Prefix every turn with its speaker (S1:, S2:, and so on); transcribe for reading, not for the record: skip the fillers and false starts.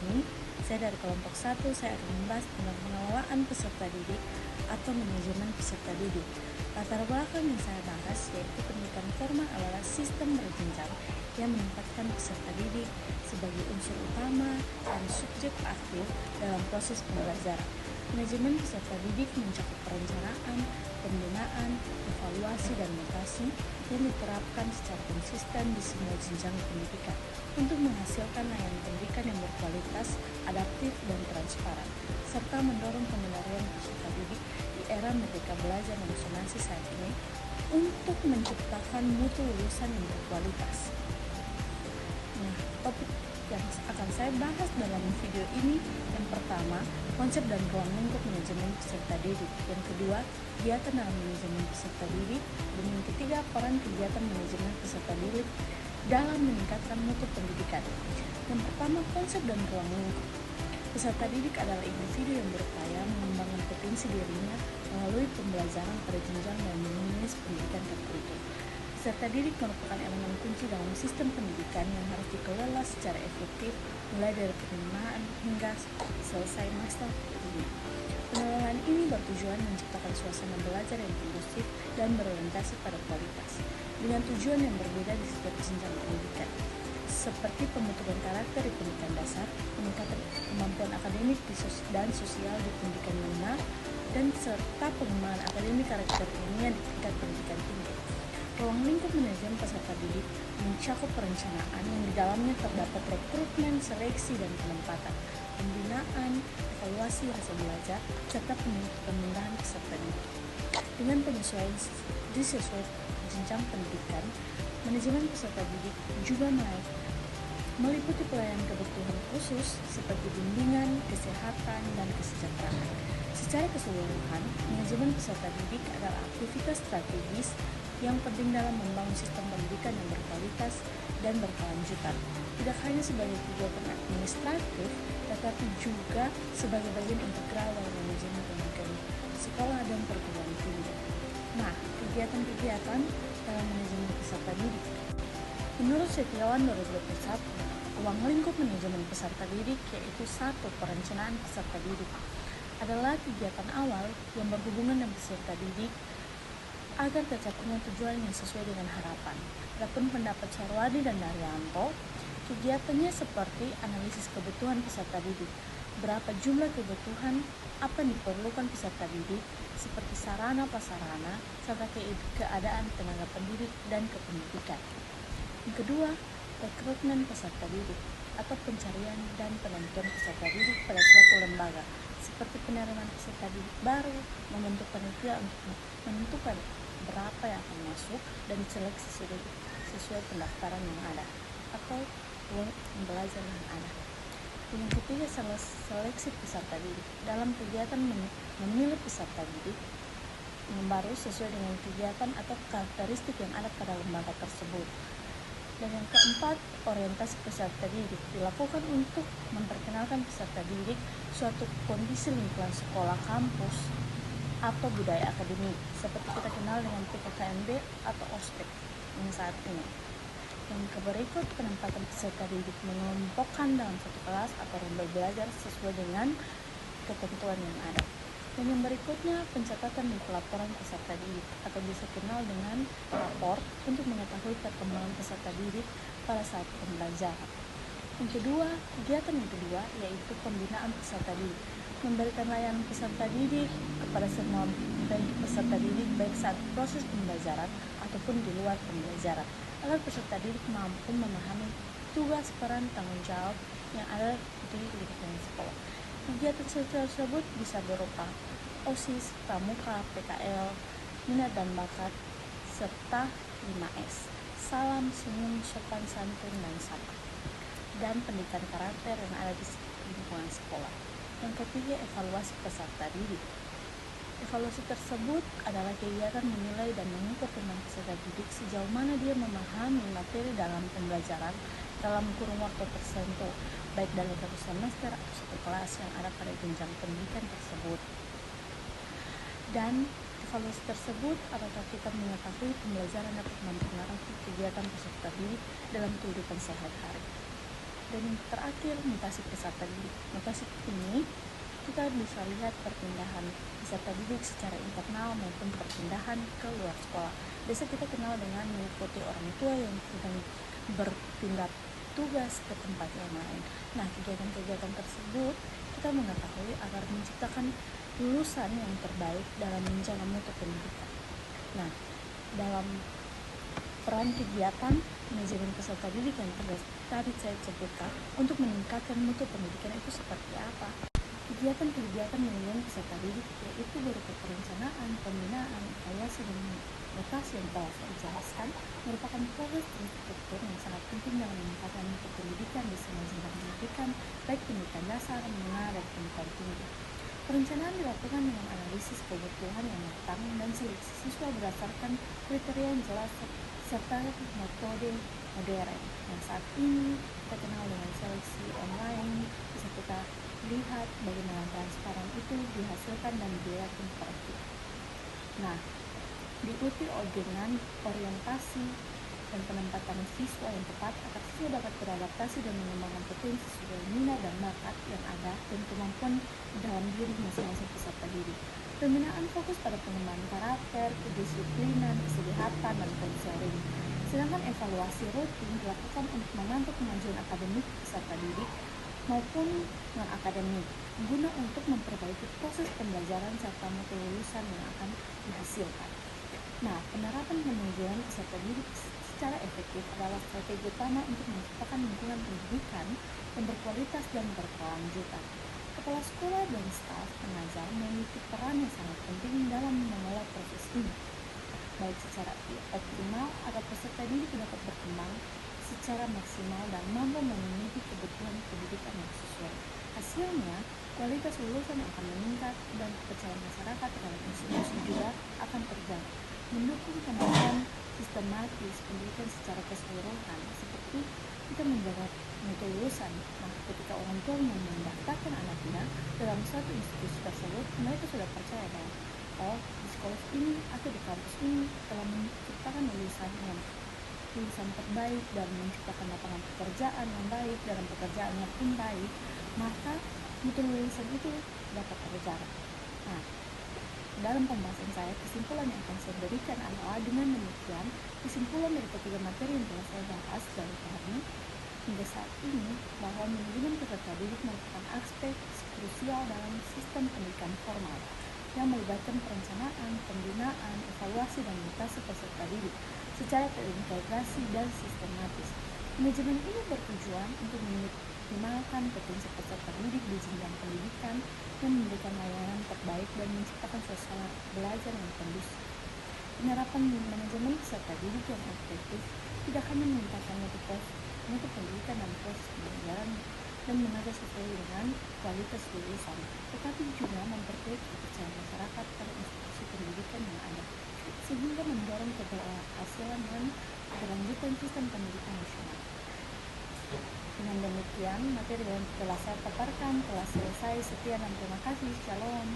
S1: ini, saya dari kelompok 1, saya akan membahas tentang pengelolaan peserta didik atau manajemen peserta didik. Latar belakang yang saya bahas yaitu pendidikan formal adalah sistem berjenjang yang menempatkan peserta didik sebagai unsur utama dan subjek aktif dalam proses pembelajaran. Manajemen peserta didik mencakup perencanaan, pembinaan, evaluasi, dan mutasi yang diterapkan secara konsisten di semua jenjang pendidikan untuk menghasilkan layanan pendidikan yang berkualitas, adaptif, dan transparan, serta mendorong pengendalian peserta didik di era merdeka belajar dan zonasi saat ini untuk menciptakan mutu lulusan yang berkualitas. Nah, topik yang akan saya bahas dalam video ini, yang pertama, konsep dan ruang lingkup manajemen peserta didik. Yang kedua, kegiatan dalam manajemen peserta didik. Dan yang ketiga, peran kegiatan manajemen peserta didik dalam meningkatkan mutu pendidikan. Yang pertama, konsep dan ruang lingkup. Peserta didik adalah individu yang berupaya mengembangkan potensi dirinya melalui pembelajaran pada jenjang dan jenis pendidikan tertentu. Peserta didik merupakan elemen kunci dalam sistem pendidikan yang harus dikelola secara efektif mulai dari penerimaan hingga selesai masa ujian. Pengelolaan ini bertujuan menciptakan suasana belajar yang kondusif dan berorientasi pada kualitas, dengan tujuan yang berbeda di setiap jenjang pendidikan, seperti pembentukan karakter di pendidikan dasar, peningkatan kemampuan akademik dan sosial di pendidikan menengah, dan serta pengembangan akademik karakter ilmiah di tingkat pendidikan tinggi. Ruang lingkup manajemen peserta didik mencakup perencanaan yang di dalamnya terdapat rekrutmen, seleksi, dan penempatan, pembinaan, evaluasi hasil belajar, serta pemindahan peserta didik. Dengan penyesuaian disesuaikan jenjang pendidikan, manajemen peserta didik juga meliputi pelayanan kebutuhan khusus seperti bimbingan, kesehatan, dan kesejahteraan. Secara keseluruhan, manajemen peserta didik adalah aktivitas strategis yang penting dalam membangun sistem pendidikan yang berkualitas dan berkelanjutan, tidak hanya sebagai kegiatan administratif, tetapi juga sebagai bagian integral dalam manajemen pendidikan sekolah dan perguruan tinggi. Nah, kegiatan-kegiatan dalam manajemen peserta didik. Menurut Setiawan 2021, ruang lingkup manajemen peserta didik yaitu 1. Perencanaan peserta didik adalah kegiatan awal yang berhubungan dengan peserta didik agar tercapainya tujuan yang sesuai dengan harapan. Adapun pendapat Sarwadi dan Daryanto, kegiatannya seperti analisis kebutuhan peserta didik, berapa jumlah kebutuhan, apa yang diperlukan peserta didik, seperti sarana prasarana, serta keadaan tenaga pendidik dan kependidikan. Yang kedua, rekrutmen peserta didik atau pencarian dan penentuan peserta didik pada suatu lembaga, seperti penerimaan peserta didik baru, membentuk panitia untuk menentukan berapa yang akan masuk dan seleksi sesuai pendaftaran yang ada atau pembelajaran yang ada. Yang ketiga, seleksi peserta didik. Dalam kegiatan memilih peserta didik yang baru sesuai dengan kegiatan atau karakteristik yang ada pada lembaga tersebut. Dan yang keempat, orientasi peserta didik dilakukan untuk memperkenalkan peserta didik suatu kondisi lingkungan sekolah, kampus, atau budaya akademik seperti kita kenal dengan PKKMB atau ospek yang saat ini. Yang berikut, penempatan peserta didik mengelompokkan dalam satu kelas atau rombel belajar sesuai dengan ketentuan yang ada. Dan yang berikutnya, pencatatan di pelaporan peserta didik atau bisa kenal dengan rapor untuk mengetahui perkembangan peserta didik pada saat pembelajaran. Yang kedua, kegiatan yang kedua yaitu pembinaan peserta didik, memberikan layanan peserta didik kepada semua peserta didik baik saat proses pembelajaran ataupun di luar pembelajaran, agar peserta didik mampu memahami tugas, peran, tanggung jawab yang ada di lingkungan sekolah. Kegiatan tersebut bisa berupa OSIS, pramuka, PKL, minat dan bakat, serta 5S, salam, senyum, sopan, santun, dan sapa, dan pendidikan karakter yang ada di lingkungan sekolah. Yang ketiga, evaluasi peserta didik. Evaluasi tersebut adalah kegiatan menilai dan mengukur tentang peserta didik sejauh mana dia memahami materi dalam pembelajaran dalam kurun waktu tertentu, baik dalam satu semester atau satu kelas yang ada pada jenjang pendidikan tersebut. Dan evaluasi tersebut apakah kita mengetahui pembelajaran dapat mempengaruhi kegiatan peserta didik dalam kehidupan sehari-hari. Dan yang terakhir, mutasi peserta didik. Mutasi ini kita bisa lihat perpindahan peserta didik secara internal maupun perpindahan ke luar sekolah. Biasa kita kenal dengan mengikuti orang tua yang sedang berpindah tugas ke tempat yang lain. Nah, kegiatan-kegiatan tersebut kita mengetahui agar menciptakan lulusan yang terbaik dalam menjaga mutu pendidikan. Nah, dalam peran kegiatan manajemen peserta didik yang tadi saya sebutkan untuk meningkatkan mutu pendidikan itu seperti apa? Kegiatan-kegiatan manajemen peserta didik yaitu berupa perencanaan, pembinaan, evaluasi, dan mutasi yang telah saya jelaskan merupakan proses struktur yang sangat penting dalam meningkatkan mutu pendidikan di semua jenjang pendidikan, baik pendidikan dasar, menengah, dan pendidikan tinggi. Perencanaan dilakukan dengan analisis kebutuhan yang matang dan seleksi siswa berdasarkan kriteria yang jelas serta metode modern. Yang saat ini kita kenal dengan seleksi online, bisa kita lihat bagaimana transparan itu dihasilkan dan dilihat interaktif. Nah, diikuti dengan orientasi dan penempatan siswa yang tepat agar siswa dapat beradaptasi dan mengembangkan potensi sesuai minat dan bakat yang ada dan kemampuan dalam diri masing-masing peserta didik. Pembinaan fokus pada pengembangan karakter, kedisiplinan, kesehatan, dan konseling. Sedangkan evaluasi rutin dilakukan untuk memantau kemajuan akademik peserta didik maupun non-akademik, guna untuk memperbaiki proses pembelajaran serta mutu lulusan yang akan dihasilkan. Nah, penerapan manajemen peserta didik secara efektif adalah strategi utama untuk menciptakan lingkungan pendidikan yang berkualitas dan berkelanjutan. Kepala sekolah dan staf pengajar memiliki peran yang sangat penting dalam mengelola proses ini, baik secara optimal agar peserta didik dapat berkembang secara maksimal dan mampu memenuhi kebutuhan pendidikan yang sesuai. Hasilnya, kualitas lulusan akan meningkat dan kepercayaan masyarakat terhadap institusi juga akan terjaga. Mendukung kemajuan sistematis pendidikan secara keseluruhan, seperti kita menjaga mutu lulusan. Nah, ketika orang tua mau mendaftarkan anaknya dalam suatu institusi tersebut, mereka sudah percaya bahwa di sekolah ini atau di kampus ini telah menciptakan lulusan terbaik dan menciptakan lapangan pekerjaan yang baik dalam pekerjaannya pun baik, maka mutu lulusan itu dapat terjaga. Nah, dalam pembahasan saya, kesimpulan yang akan saya berikan adalah dengan demikian, kesimpulan dari ketiga materi yang telah saya bahas dari tadi hingga saat ini, bahwa manajemen peserta didik merupakan aspek krusial dalam sistem pendidikan formal yang melibatkan perencanaan, pembinaan, evaluasi, dan mutasi peserta didik secara terintegrasi dan sistematis. Manajemen ini bertujuan untuk mengoptimalkan potensi peserta didik di jenjang pendidikan yang memberikan layanan terbaik dan menciptakan suasana belajar yang kondusif. Penerapan manajemen peserta didik yang efektif tidak hanya meningkatkan mutu pendidikan dan proses pembelajaran dan menjaga sesuai dengan kualitas lulusan, tetapi juga memperkuat kepercayaan masyarakat pada institusi pendidikan yang ada, sehingga mendorong keberhasilan dan keberlanjutan sistem pendidikan nasional. Dengan demikian, materi yang telah saya paparkan telah selesai. Sekian dan terima kasih. Shalom.